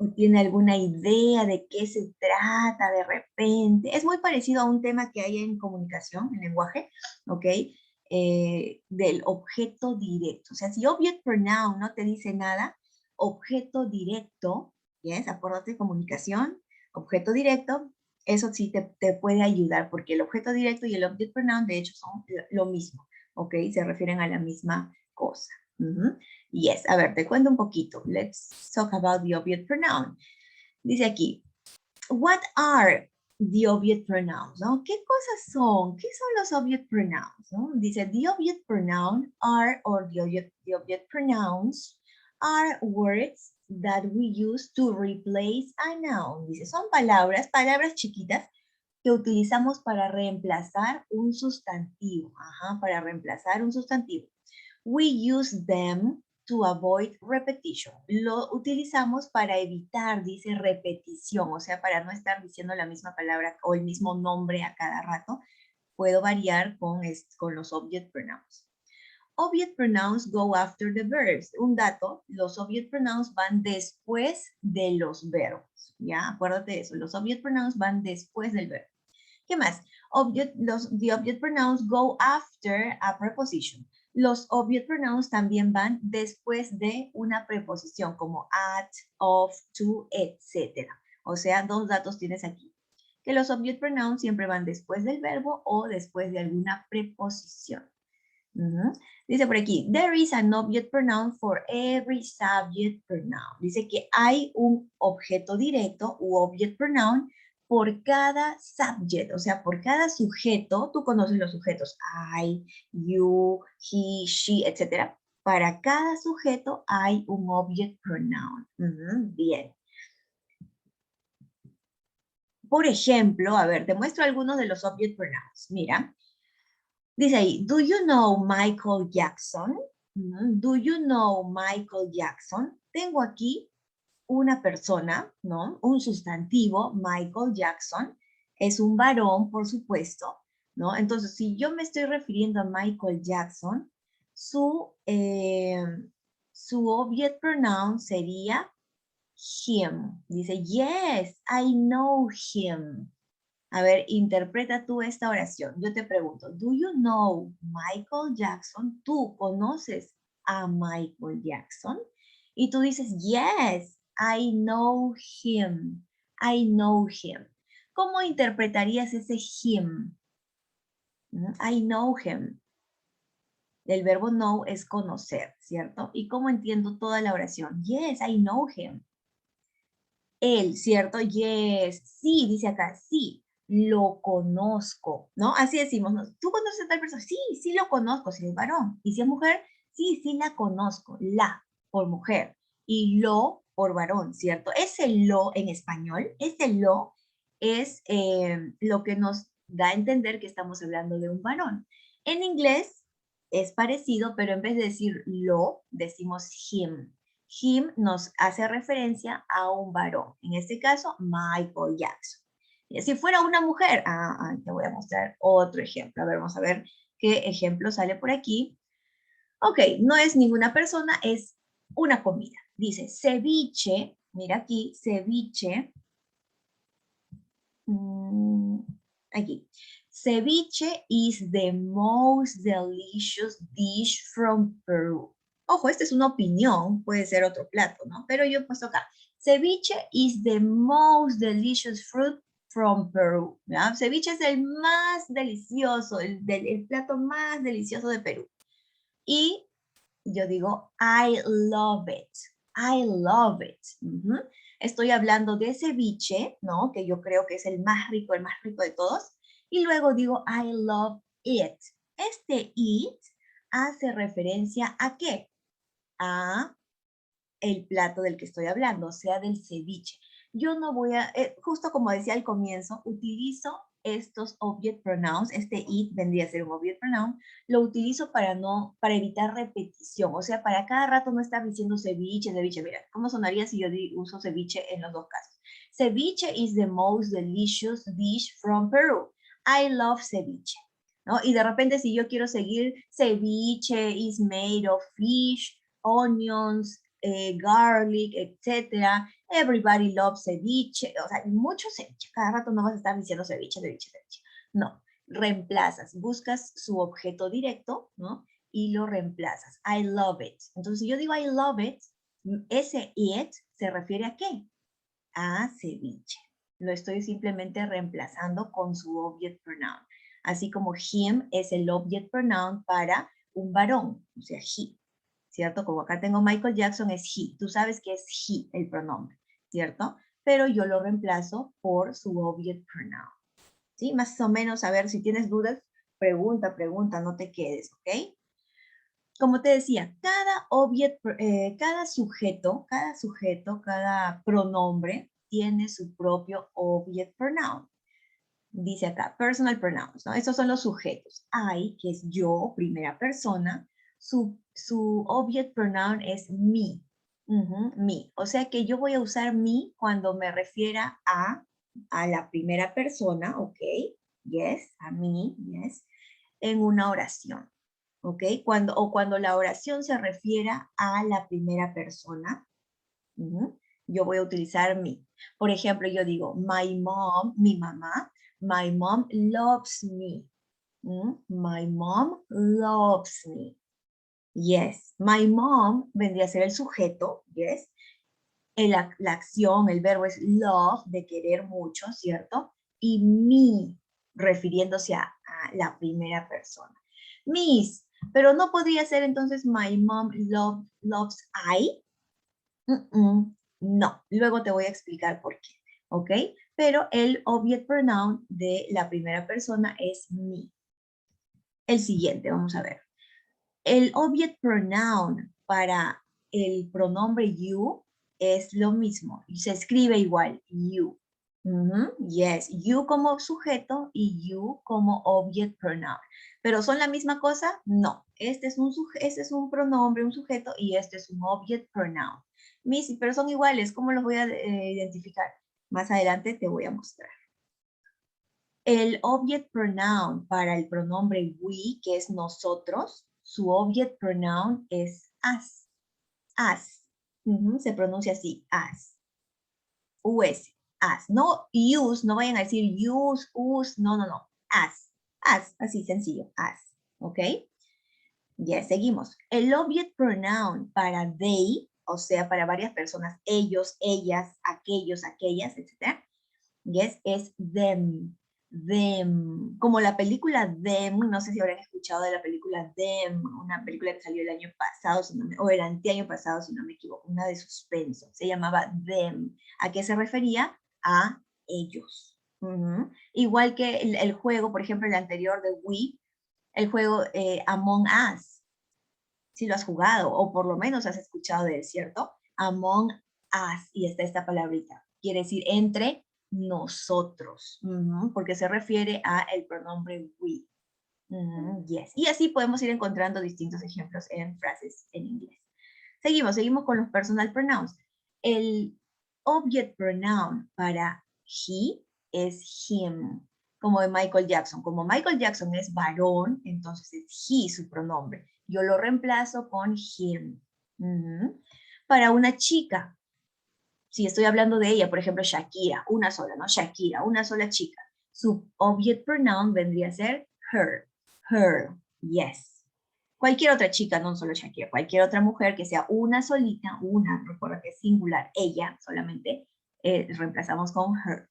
¿O tiene alguna idea de qué se trata de repente? Es muy parecido a un tema que hay en comunicación, en lenguaje, ¿ok? Del objeto directo. O sea, si object pronoun no te dice nada, objeto directo, ¿yes? Acuérdate de comunicación, objeto directo, eso sí te puede ayudar, porque el objeto directo y el object pronoun, de hecho, son lo mismo, ¿ok? Se refieren a la misma cosa. Yes, a ver, te cuento un poquito. Let's talk about the object pronoun. Dice aquí, what are the object pronouns? ¿No? ¿Qué cosas son? ¿Qué son los object pronouns? ¿No? Dice, the object pronoun are, or the object pronouns are words that we use to replace a noun. Dice, son palabras chiquitas que utilizamos para reemplazar un sustantivo. Ajá, para reemplazar un sustantivo. We use them to avoid repetition. Lo utilizamos para evitar, dice, repetición, o sea, para no estar diciendo la misma palabra o el mismo nombre a cada rato. Puedo variar con los object pronouns. Object pronouns go after the verbs. Un dato, los object pronouns van después de los verbos. ¿Ya? Acuérdate de eso. Los object pronouns van después del verbo. ¿Qué más? The object pronouns go after a preposition. Los object pronouns también van después de una preposición como at, of, to, etc. O sea, dos datos tienes aquí. Que los object pronouns siempre van después del verbo o después de alguna preposición. Dice por aquí, there is an object pronoun for every subject pronoun. Dice que hay un objeto directo u object pronoun por cada subject, o sea, por cada sujeto. Tú conoces los sujetos I, you, he, she, etc. Para cada sujeto hay un object pronoun. Bien. Por ejemplo, a ver, te muestro algunos de los object pronouns. Mira. Dice ahí, do you know Michael Jackson? Do you know Michael Jackson? Tengo aquí una persona, ¿no? Un sustantivo, Michael Jackson. Es un varón, por supuesto, ¿no? Entonces, si yo me estoy refiriendo a Michael Jackson, su object pronoun sería him. Dice, yes, I know him. A ver, interpreta tú esta oración. Yo te pregunto, do you know Michael Jackson? ¿Tú conoces a Michael Jackson? Y tú dices, yes, I know him. I know him. ¿Cómo interpretarías ese him? I know him. El verbo know es conocer, ¿cierto? ¿Y cómo entiendo toda la oración? Yes, I know him. Él, ¿cierto? Yes. Sí, dice acá, sí. Lo conozco, ¿no? Así decimos, ¿no? ¿Tú conoces a tal persona? Sí, sí lo conozco, si es varón. Y si es mujer, sí, sí la conozco. La, por mujer. Y lo, por varón, ¿cierto? Ese lo en español, ese lo es lo que nos da a entender que estamos hablando de un varón. En inglés es parecido, pero en vez de decir lo, decimos him. Him nos hace referencia a un varón. En este caso, Michael Jackson. Y si fuera una mujer, te voy a mostrar otro ejemplo. A ver, vamos a ver qué ejemplo sale por aquí. Ok, no es ninguna persona, es una comida. Dice ceviche, mira aquí, ceviche. Aquí. Ceviche is the most delicious dish from Peru. Ojo, esta es una opinión, puede ser otro plato, ¿no? Pero yo he puesto acá. Ceviche is the most delicious fruit from Peru. ¿Ya? Ceviche es el más delicioso, el plato más delicioso de Perú. Y yo digo, I love it. I love it. Estoy hablando de ceviche, ¿no? Que yo creo que es el más rico de todos. Y luego digo, I love it. Este it hace referencia a qué? A el plato del que estoy hablando, o sea, del ceviche. Yo no voy a, justo como decía al comienzo, utilizo estos object pronouns, este it vendría a ser un object pronoun, lo utilizo para evitar repetición, o sea, para cada rato no estar diciendo ceviche, ceviche. Mira, ¿cómo sonaría si yo uso ceviche en los dos casos? Ceviche is the most delicious dish from Peru. I love ceviche. ¿No? Y de repente si yo quiero seguir, ceviche is made of fish, onions, garlic, etcétera. Everybody loves ceviche. O sea, mucho ceviche. Cada rato no vas a estar diciendo ceviche, ceviche, ceviche. No, reemplazas, buscas su objeto directo, ¿no? Y lo reemplazas. I love it. Entonces, si yo digo I love it, ese it se refiere a qué? A ceviche. Lo estoy simplemente reemplazando con su object pronoun. Así como him es el object pronoun para un varón, o sea, he, ¿cierto? Como acá tengo Michael Jackson, es he. Tú sabes que es he el pronombre, ¿cierto? Pero yo lo reemplazo por su object pronoun. ¿Sí? Más o menos, a ver, si tienes dudas, pregunta, no te quedes, ¿ok? Como te decía, cada sujeto, cada pronombre tiene su propio object pronoun. Dice acá, personal pronouns, ¿no? Estos son los sujetos. I, que es yo, primera persona, su object pronoun es me. Me. O sea que yo voy a usar me cuando me refiera a la primera persona, ¿ok? Yes, a mí, yes, en una oración. ¿Ok? Cuando la oración se refiera a la primera persona, yo voy a utilizar me. Por ejemplo, yo digo, my mom, mi mamá, my mom loves me. My mom loves me. Yes. My mom vendría a ser el sujeto, yes. La acción, el verbo es love, de querer mucho, ¿cierto? Y me, refiriéndose a la primera persona. Miss, pero no podría ser entonces my mom loves I. No, luego te voy a explicar por qué, ¿ok? Pero el object pronoun de la primera persona es me. El siguiente, vamos a ver. El object pronoun para el pronombre you es lo mismo, y se escribe igual, you. Yes, you como sujeto y you como object pronoun. ¿Pero son la misma cosa? No. Este es un pronombre, un sujeto, y este es un object pronoun. Missy, pero son iguales. ¿Cómo los voy a identificar? Más adelante te voy a mostrar. El object pronoun para el pronombre we, que es nosotros, su object pronoun es as. As. Se pronuncia así, as. US. As. No use, no vayan a decir use, us, no, no, no. As. As, así sencillo, as. ¿Ok? Ya, seguimos. El object pronoun para they, o sea, para varias personas, ellos, ellas, aquellos, aquellas, etc. Yes, es them. Them. Como la película Them, no sé si habrán escuchado de la película Them, una película que salió el año pasado, o el anteaño pasado, si no me equivoco, una de suspenso. Se llamaba Them. ¿A qué se refería? A ellos. Igual que el juego, por ejemplo, el anterior de Wii, el juego Among Us. Si lo has jugado, o por lo menos has escuchado de él, ¿cierto? Among Us, y está esta palabrita. Quiere decir entre nosotros, porque se refiere a el pronombre we. Yes. Y así podemos ir encontrando distintos ejemplos en frases en inglés. Seguimos con los personal pronouns. El object pronoun para he es him, como de Michael Jackson. Como Michael Jackson es varón, entonces es he su pronombre. Yo lo reemplazo con him. Para una chica, si estoy hablando de ella, por ejemplo, Shakira, una sola, ¿no? Shakira, una sola chica. Su object pronoun vendría a ser her. Her, yes. Cualquier otra chica, no solo Shakira, cualquier otra mujer que sea una solita, una, recuerda que es singular, ella solamente, reemplazamos con her.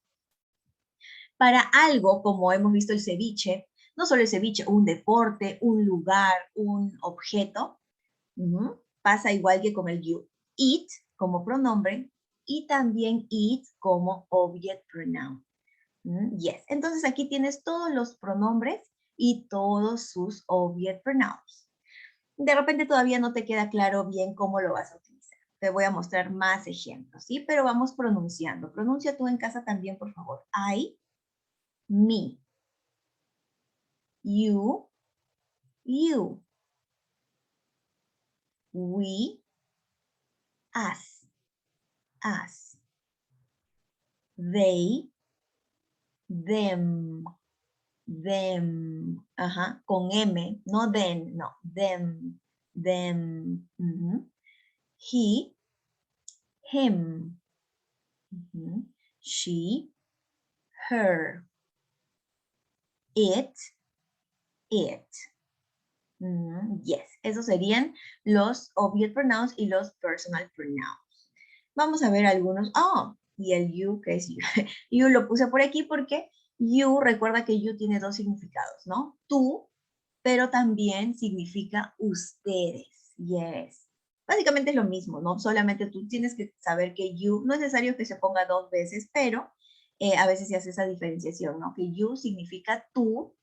Para algo, como hemos visto el ceviche, no solo el ceviche, un deporte, un lugar, un objeto, pasa igual que con el you. It como pronombre y también it como object pronoun. Yes. Entonces aquí tienes todos los pronombres y todos sus object pronouns. De repente todavía no te queda claro bien cómo lo vas a utilizar. Te voy a mostrar más ejemplos, ¿sí? Pero vamos pronunciando. Pronuncia tú en casa también, por favor. I, me. You, you. We, us, us. They, them, them. Ajá, con M, no then, no, them, them. He, him. Ujú. She, her. It, it. Yes, esos serían los object pronouns y los personal pronouns. Vamos a ver algunos. Oh, y el you, que es you. You lo puse por aquí porque you, recuerda que you tiene dos significados, ¿no? Tú, pero también significa ustedes. Yes. Básicamente es lo mismo, ¿no? Solamente tú tienes que saber que you, no es necesario que se ponga dos veces, pero a veces se hace esa diferenciación, ¿no? Que you significa tú,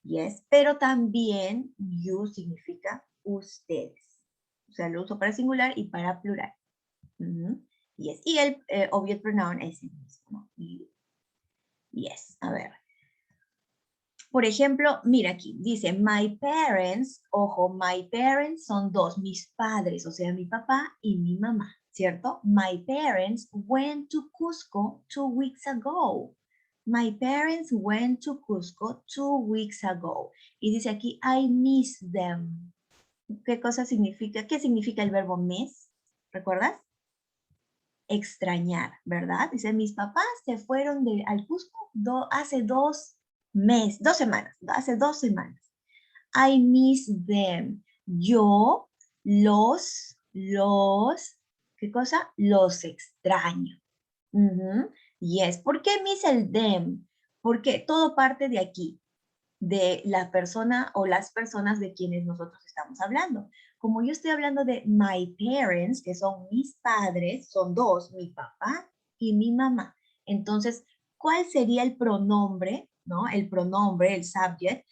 yes, pero también you significa ustedes. O sea, lo uso para singular y para plural. Yes. Y el object pronoun es el mismo, ¿no? You. Yes. A ver. Por ejemplo, mira aquí, dice, my parents, ojo, my parents son dos, mis padres, o sea, mi papá y mi mamá, ¿cierto? My parents went to Cusco 2 weeks ago. My parents went to Cusco 2 weeks ago. Y dice aquí, I miss them. ¿Qué cosa significa? ¿Qué significa el verbo miss? ¿Recuerdas? Extrañar, ¿verdad? Dice, mis papás se fueron al Cusco hace 2 semanas, hace 2 semanas. I miss them. Yo ¿qué cosa? Los extraño. Yes. ¿Por qué miss el them? Porque todo parte de aquí, de la persona o las personas de quienes nosotros estamos hablando. Como yo estoy hablando de my parents, que son mis padres, son dos, mi papá y mi mamá. Entonces, ¿cuál sería el pronombre, no? El pronombre, el subject,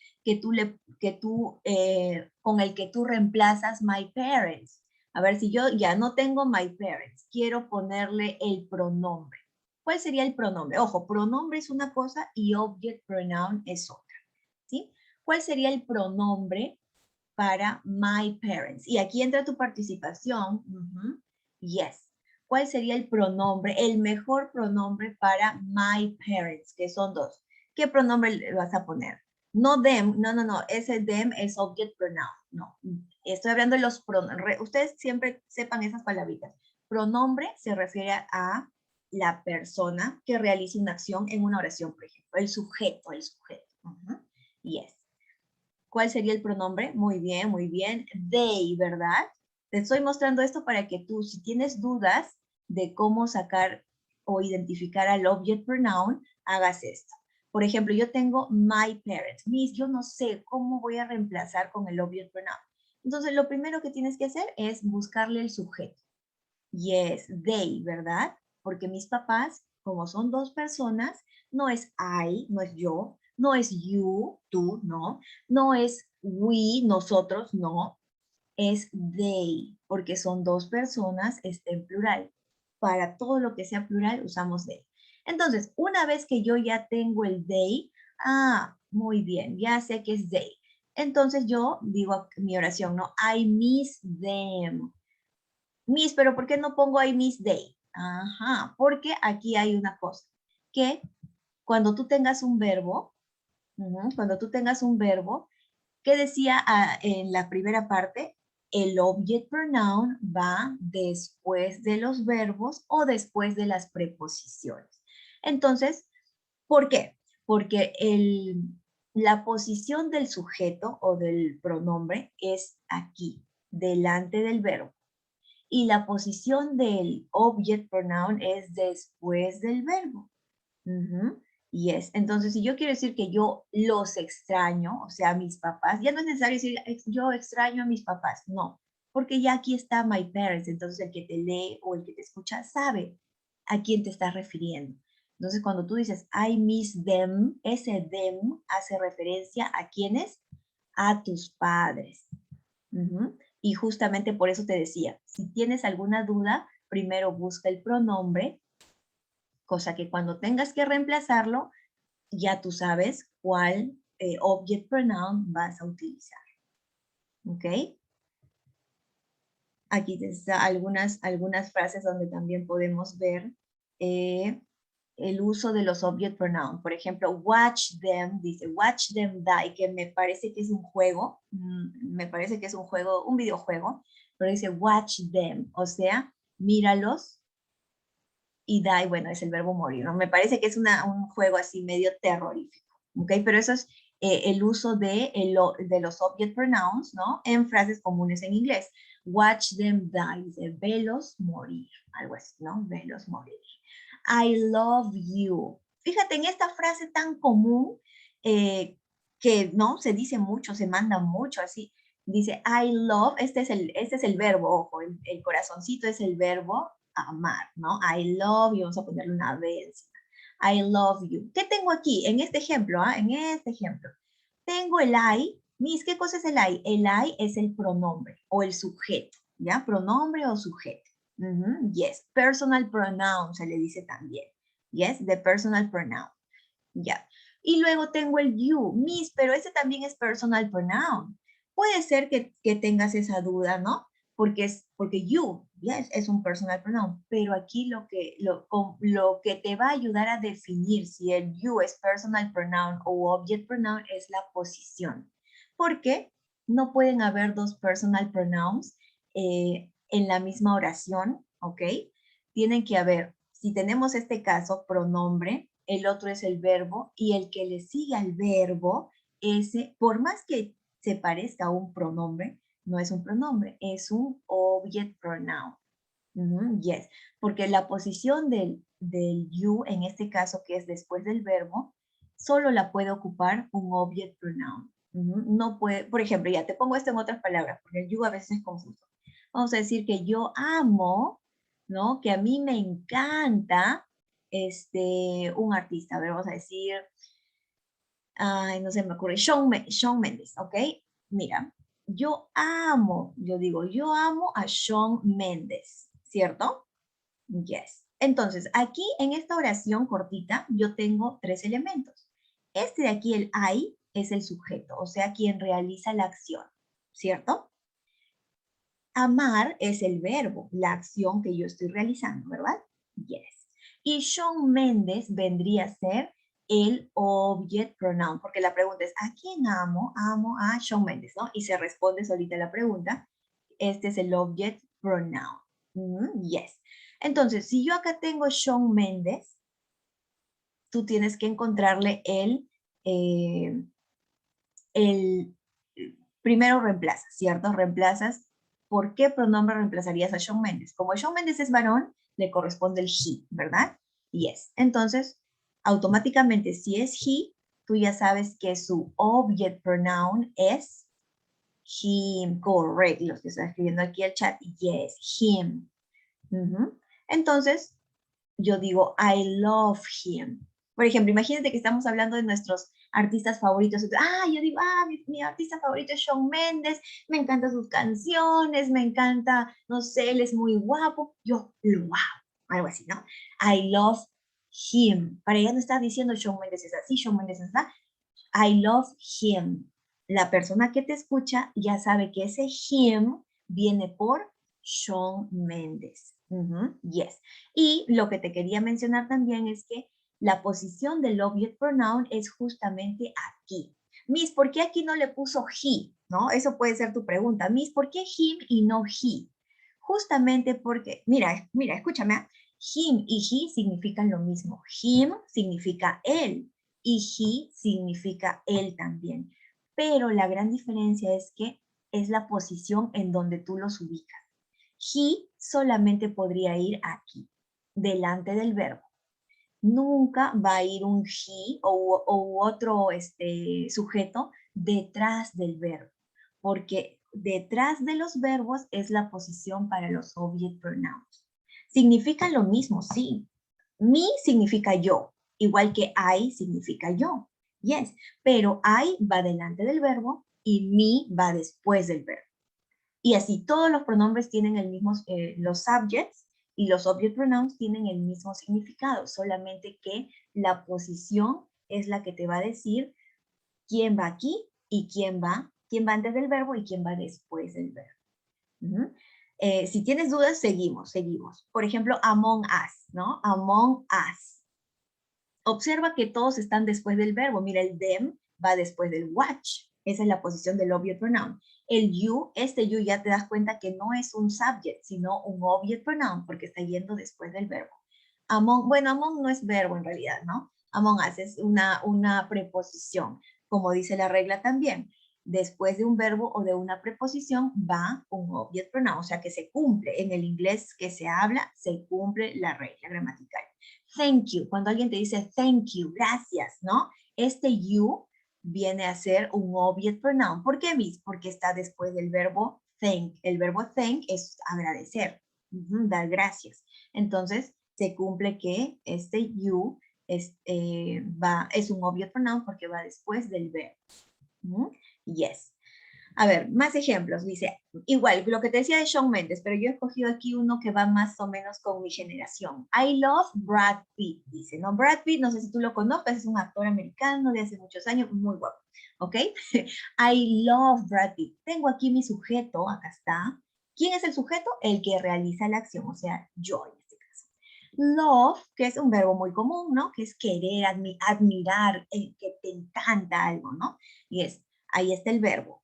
con el que tú reemplazas my parents? A ver, si yo ya no tengo my parents, quiero ponerle el pronombre. ¿Cuál sería el pronombre? Ojo, pronombre es una cosa y object pronoun es otra. ¿Sí? ¿Cuál sería el pronombre para my parents? Y aquí entra tu participación. Yes. ¿Cuál sería el pronombre, el mejor pronombre para my parents? Que son dos. ¿Qué pronombre le vas a poner? No them, no. Ese them es object pronoun. No. Estoy hablando de los pronombres. Ustedes siempre sepan esas palabritas. Pronombre se refiere a la persona que realiza una acción en una oración, por ejemplo. El sujeto. Yes. ¿Cuál sería el pronombre? Muy bien, muy bien. They, ¿verdad? Te estoy mostrando esto para que tú, si tienes dudas de cómo sacar o identificar al object pronoun, hagas esto. Por ejemplo, yo tengo my parents. Yo no sé cómo voy a reemplazar con el object pronoun. Entonces, lo primero que tienes que hacer es buscarle el sujeto. Yes, they, ¿verdad? Porque mis papás, como son dos personas, no es I, no es yo, no es you, tú, no, no es we, nosotros, no, es they, porque son dos personas, está en plural. Para todo lo que sea plural usamos they. Entonces, una vez que yo ya tengo el they, muy bien, ya sé que es they. Entonces yo digo mi oración, ¿no? I miss them. Miss, pero ¿por qué no pongo ahí Miss Day? Ajá, porque aquí hay una cosa, que cuando tú tengas un verbo, ¿qué decía en la primera parte? El object pronoun va después de los verbos o después de las preposiciones. Entonces, ¿por qué? Porque la posición del sujeto o del pronombre es aquí, delante del verbo. Y la posición del object pronoun es después del verbo. Yes. Entonces, si yo quiero decir que yo los extraño, o sea, a mis papás, ya no es necesario decir yo extraño a mis papás, no, porque ya aquí está my parents, entonces el que te lee o el que te escucha sabe a quién te estás refiriendo. Entonces, cuando tú dices I miss them, ese them hace referencia a quiénes, a tus padres. Y justamente por eso te decía, si tienes alguna duda, primero busca el pronombre, cosa que cuando tengas que reemplazarlo, ya tú sabes cuál object pronoun vas a utilizar. ¿Ok? Aquí está algunas frases donde también podemos ver el uso de los object pronoun. Por ejemplo, watch them, dice watch them die, que me parece que es un juego, un videojuego, pero dice watch them, o sea, míralos Y die, bueno, es el verbo morir, ¿no? Me parece que es un juego así medio terrorífico, ¿ok? Pero eso es el uso de los object pronouns, ¿no? En frases comunes en inglés. Watch them die, dice, velos morir, algo así, ¿no? Velos morir. I love you. Fíjate, en esta frase tan común, que, ¿no? Se dice mucho, se manda mucho, así. Dice, I love, este es el verbo, ojo, el corazoncito es el verbo amar, ¿no? I love you, vamos a ponerle una B encima. I love you. ¿Qué tengo aquí? En este ejemplo, ¿ah? En este ejemplo. Tengo el I. Miss, ¿qué cosa es el I? El I es el pronombre o el sujeto, ¿ya? Pronombre o sujeto. Yes. Personal pronoun se le dice también. Yes, the personal pronoun. Ya. Y luego tengo el you. Miss, pero ese también es personal pronoun. Puede ser que tengas esa duda, ¿no? Porque you, yes, es un personal pronoun, pero aquí lo que te va a ayudar a definir si el you es personal pronoun o object pronoun es la posición. Porque no pueden haber dos personal pronouns en la misma oración, ¿ok? Tienen que haber, si tenemos este caso, pronombre, el otro es el verbo, y el que le sigue al verbo, ese, por más que se parezca a un pronombre, no es un pronombre, es un object pronoun. Yes, porque la posición del you, en este caso que es después del verbo, solo la puede ocupar un object pronoun. No puede, por ejemplo, ya te pongo esto en otras palabras, porque el you a veces es confuso. Vamos a decir que yo amo, ¿no? Que a mí me encanta un artista. A ver, vamos a decir, ay, no se me ocurre, Shawn Mendes, ¿ok? Mira, yo digo, yo amo a Shawn Mendes, ¿cierto? Yes. Entonces, aquí en esta oración cortita, yo tengo tres elementos. Este de aquí, el I, es el sujeto, o sea, quien realiza la acción, ¿cierto? Amar es el verbo, la acción que yo estoy realizando, ¿verdad? Yes. Y Shawn Mendes vendría a ser el object pronoun, porque la pregunta es, ¿a quién amo? Amo a Shawn Mendes, ¿no? Y se responde solita la pregunta. Este es el object pronoun. Yes. Entonces, si yo acá tengo Shawn Mendes, tú tienes que encontrarle eh, el primero reemplazas, ¿cierto? Reemplazas. ¿Por qué pronombre reemplazarías a Shawn Mendes? Como Shawn Mendes es varón, le corresponde el he, ¿verdad? Yes. Entonces, automáticamente, si es he, tú ya sabes que su object pronoun es him, correct. Los que están escribiendo aquí el chat, yes, him. Entonces, yo digo, I love him. Por ejemplo, imagínate que estamos hablando de nuestros artistas favoritos. Yo digo, mi artista favorito es Shawn Mendes, me encantan sus canciones, me encanta, no sé, él es muy guapo, yo lo amo, algo así, ¿no? I love him. Para ella no está diciendo Shawn Mendes es así, Shawn Mendes es así. I love him. La persona que te escucha ya sabe que ese him viene por Shawn Mendes. Yes. Y lo que te quería mencionar también es que la posición del object pronoun es justamente aquí. Miss, ¿por qué aquí no le puso he? ¿No? Eso puede ser tu pregunta. Miss, ¿por qué him y no he? Justamente porque, mira, escúchame. Him y he significan lo mismo. Him significa él y he significa él también. Pero la gran diferencia es que es la posición en donde tú los ubicas. He solamente podría ir aquí, delante del verbo. Nunca va a ir un he o otro sujeto detrás del verbo, porque detrás de los verbos es la posición para los object pronouns. Significan lo mismo, sí. Me significa yo, igual que I significa yo. Yes, pero I va delante del verbo y me va después del verbo. Y así todos los pronombres tienen el mismo, los subjects y los object pronouns tienen el mismo significado, solamente que la posición es la que te va a decir quién va aquí y quién va antes del verbo y quién va después del verbo. Si tienes dudas, seguimos. Por ejemplo, among us, ¿no? Among us. Observa que todos están después del verbo. Mira, el them va después del watch. Esa es la posición del object pronoun. El you, you ya te das cuenta que no es un subject, sino un object pronoun, porque está yendo después del verbo. Among, bueno, among no es verbo en realidad, ¿no? Among us es una preposición, como dice la regla también. Después de un verbo o de una preposición va un object pronoun, o sea que se cumple. En el inglés que se habla, se cumple la regla gramatical. Thank you, cuando alguien te dice thank you, gracias, ¿no? Este you viene a ser un object pronoun. ¿Por qué, Miss? Porque está después del verbo thank. El verbo thank es agradecer, dar gracias. Entonces, se cumple que este you es un object pronoun porque va después del verbo. Yes. A ver, más ejemplos. Dice, igual, lo que te decía de Shawn Mendes, pero yo he escogido aquí uno que va más o menos con mi generación. I love Brad Pitt, dice, ¿no? Brad Pitt, no sé si tú lo conozcas, es un actor americano de hace muchos años, muy guapo, ¿ok? I love Brad Pitt. Tengo aquí mi sujeto, acá está. ¿Quién es el sujeto? El que realiza la acción, o sea, yo en este caso. Love, que es un verbo muy común, ¿no? Que es querer, admirar, que te encanta algo, ¿no? Y ahí está el verbo.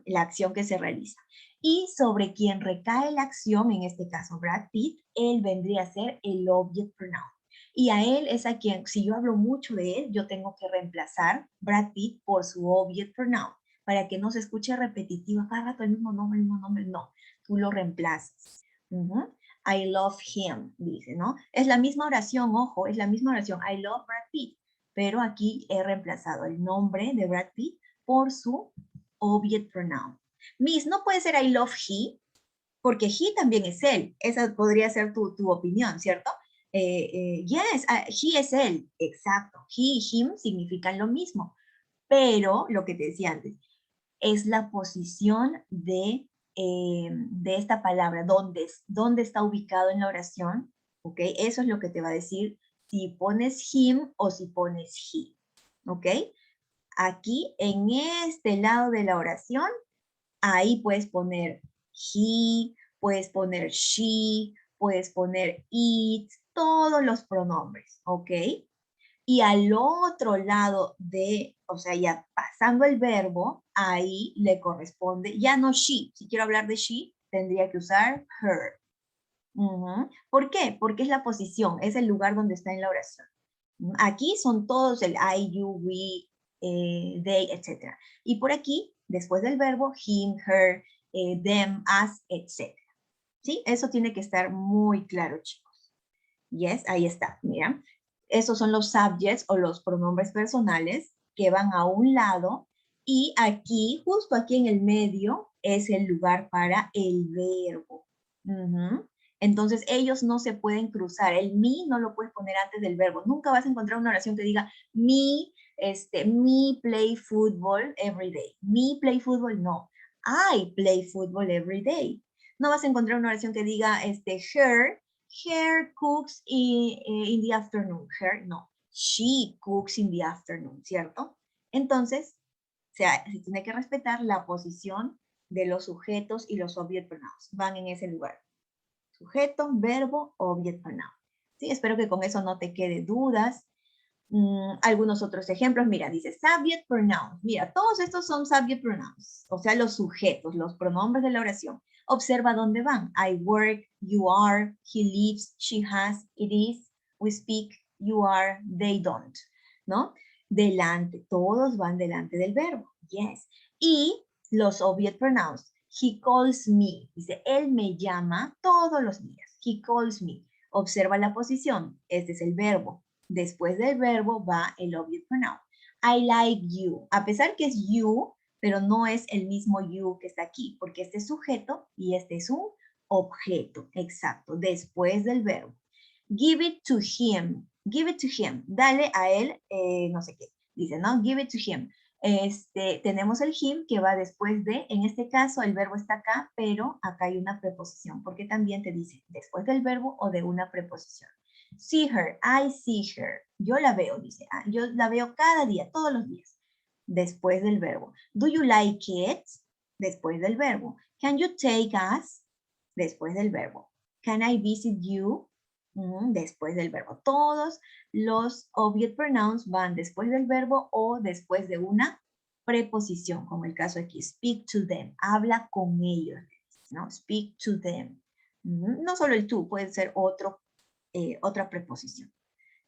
La acción que se realiza. Y sobre quien recae la acción, en este caso Brad Pitt, él vendría a ser el object pronoun. Y a él es a quien, si yo hablo mucho de él, yo tengo que reemplazar Brad Pitt por su object pronoun, para que no se escuche repetitivo, cada rato el mismo nombre, no, tú lo reemplazas. I love him, dice, ¿no? Es la misma oración, ojo, es la misma oración, I love Brad Pitt, pero aquí he reemplazado el nombre de Brad Pitt por su object pronoun. Miss, no puede ser I love he, porque he también es él. Esa podría ser tu opinión, ¿cierto? Yes, he es él, exacto. He y him significan lo mismo, pero lo que te decía antes, es la posición de esta palabra, dónde está ubicado en la oración, ¿ok? Eso es lo que te va a decir si pones him o si pones he, ¿ok? Aquí, en este lado de la oración, ahí puedes poner he, puedes poner she, puedes poner it, todos los pronombres, ¿ok? Y al otro lado o sea, ya pasando el verbo, ahí le corresponde, ya no she, si quiero hablar de she, tendría que usar her. ¿Por qué? Porque es la posición, es el lugar donde está en la oración. Aquí son todos el I, you, we, they, etc. Y por aquí, después del verbo, him, her, them, us, etc. ¿Sí? Eso tiene que estar muy claro, chicos. Yes, ahí está, mira. Esos son los subjects o los pronombres personales que van a un lado y aquí, justo aquí en el medio, es el lugar para el verbo. Entonces, ellos no se pueden cruzar. El me no lo puedes poner antes del verbo. Nunca vas a encontrar una oración que diga me play football every day. Me play football, no. I play football every day. No vas a encontrar una oración que diga her cooks in the afternoon. Her, no. She cooks in the afternoon, ¿cierto? Entonces, se tiene que respetar la posición de los sujetos y los object pronouns. Van en ese lugar. Sujeto, verbo, object pronoun. ¿Sí? Espero que con eso no te quede dudas. Algunos otros ejemplos, mira, dice subject pronouns. Mira, todos estos son subject pronouns, o sea, los sujetos, los pronombres de la oración. Observa dónde van. I work, you are, he lives, she has, it is, we speak, you are, they don't, ¿no? Delante, todos van delante del verbo, yes. Y los object pronouns. He calls me, dice, él me llama todos los días. He calls me. Observa la posición, este es el verbo. Después del verbo va el object pronoun. I like you. A pesar que es you, pero no es el mismo you que está aquí, porque este es sujeto y este es un objeto. Exacto, después del verbo. Give it to him. Give it to him. Dale a él, no sé qué. Dice, ¿no? Give it to him. Tenemos el him que va después de, en este caso el verbo está acá, pero acá hay una preposición, porque también te dice después del verbo o de una preposición. See her, I see her. Yo la veo, dice. Yo la veo cada día, todos los días. Después del verbo. Do you like it? Después del verbo. Can you take us? Después del verbo. Can I visit you? Después del verbo. Todos los object pronouns van después del verbo o después de una preposición, como el caso aquí. Speak to them. Habla con ellos, ¿no? Speak to them. No solo el tú, puede ser otro otra preposición.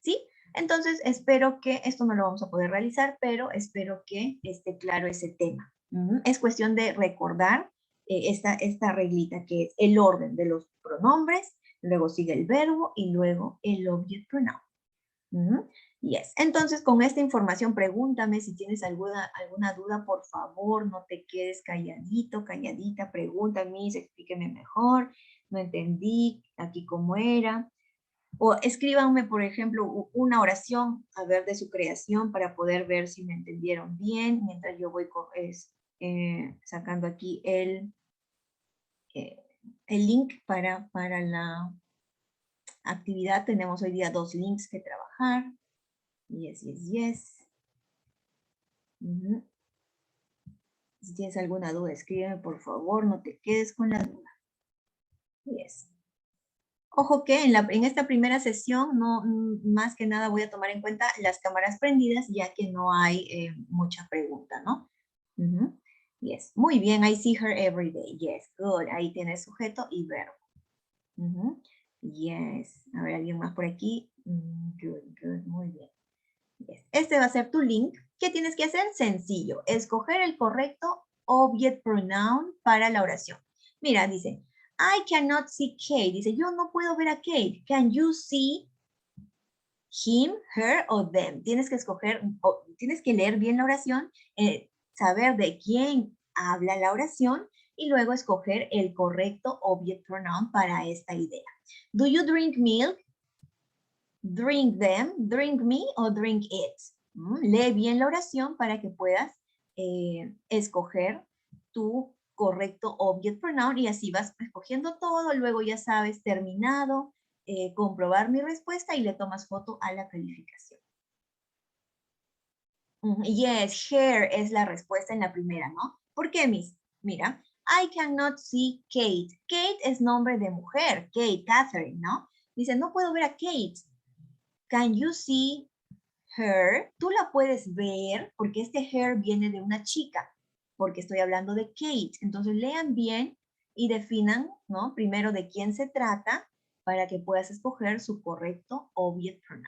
¿Sí? Entonces, espero que esto no lo vamos a poder realizar, pero espero que esté claro ese tema. Es cuestión de recordar esta reglita que es el orden de los pronombres, luego sigue el verbo y luego el object pronoun. Yes. Entonces, con esta información, pregúntame si tienes alguna duda, por favor, no te quedes calladito, calladita, pregúntame, explíqueme mejor, no entendí aquí cómo era. O escríbanme, por ejemplo, una oración, a ver, de su creación para poder ver si me entendieron bien, mientras yo voy sacando aquí el link para la actividad. Tenemos hoy día 2 links que trabajar. Yes, yes, yes. Si tienes alguna duda, escríbeme, por favor, no te quedes con la duda. Yes. Ojo que en esta primera sesión, no, más que nada voy a tomar en cuenta las cámaras prendidas, ya que no hay mucha pregunta, ¿no? Yes, muy bien, I see her every day. Yes, good. Ahí tienes sujeto y verbo. Yes. A ver, ¿alguien más por aquí? Good, good, muy bien. Yes. Este va a ser tu link. ¿Qué tienes que hacer? Sencillo, escoger el correcto object pronoun para la oración. Mira, dice, I cannot see Kate. Dice, yo no puedo ver a Kate. Can you see him, her o them? Tienes que escoger, tienes que leer bien la oración, saber de quién habla la oración y luego escoger el correcto object pronoun para esta idea. Do you drink milk? Drink them, drink me o drink it. Lee bien la oración para que puedas escoger tu correcto object pronoun y así vas escogiendo todo, luego ya sabes, terminado, comprobar mi respuesta y le tomas foto a la calificación. Yes, her es la respuesta en la primera, ¿no? ¿Por qué, Miss? Mira, I cannot see Kate. Kate es nombre de mujer, Kate, Catherine, ¿no? Dice, no puedo ver a Kate. Can you see her? Tú la puedes ver porque este her viene de una chica, porque estoy hablando de Kate. Entonces lean bien y definan, ¿no? Primero de quién se trata para que puedas escoger su correcto object pronoun.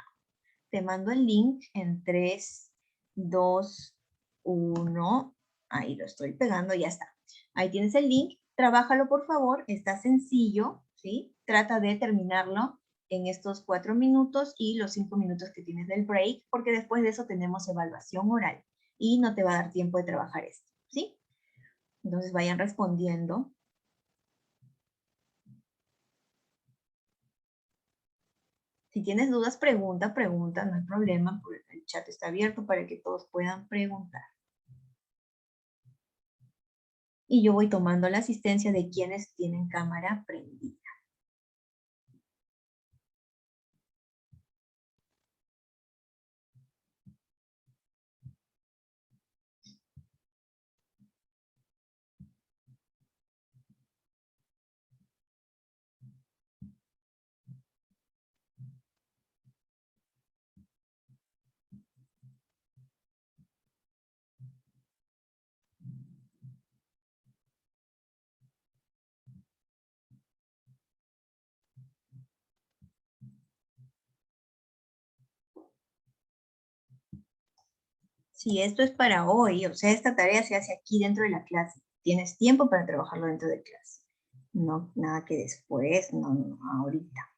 Te mando el link en 3, 2, 1. Ahí lo estoy pegando, ya está. Ahí tienes el link. Trabájalo, por favor. Está sencillo, ¿sí? Trata de terminarlo en estos 4 minutos y los 5 minutos que tienes del break, porque después de eso tenemos evaluación oral y no te va a dar tiempo de trabajar esto, ¿sí? Entonces vayan respondiendo. Si tienes dudas, pregunta, no hay problema, el chat está abierto para que todos puedan preguntar. Y yo voy tomando la asistencia de quienes tienen cámara prendida. Si esto es para hoy, o sea, esta tarea se hace aquí dentro de la clase. Tienes tiempo para trabajarlo dentro de clase. No, nada que después, no, ahorita.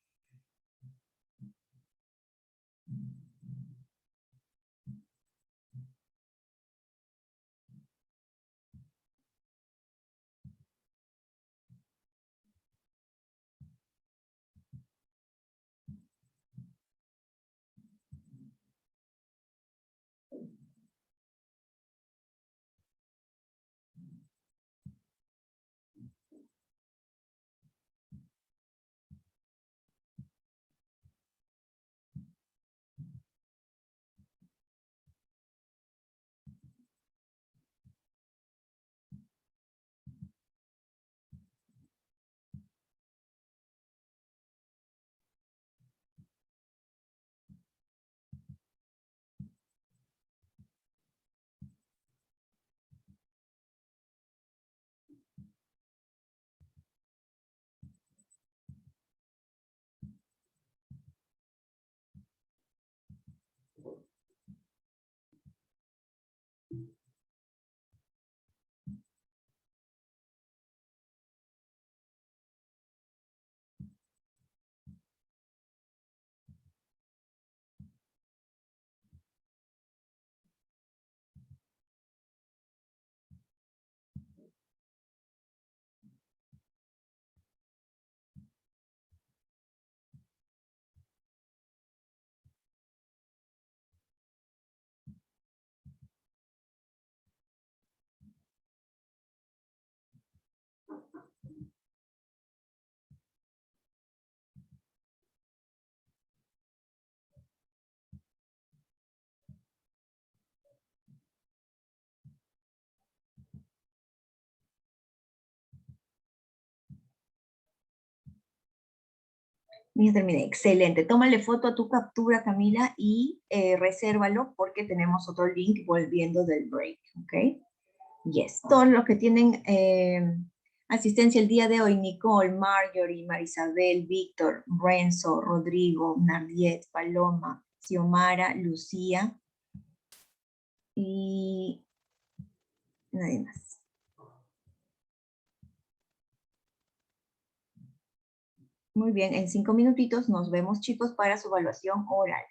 Ya terminé, excelente. Tómale foto a tu captura, Camila, y resérvalo porque tenemos otro link volviendo del break, ¿ok? Yes, todos los que tienen asistencia el día de hoy, Nicole, Marjorie, Marisabel, Víctor, Renzo, Rodrigo, Nardiet, Paloma, Xiomara, Lucía y nadie más. Muy bien, en 5 minutitos nos vemos, chicos, para su evaluación oral.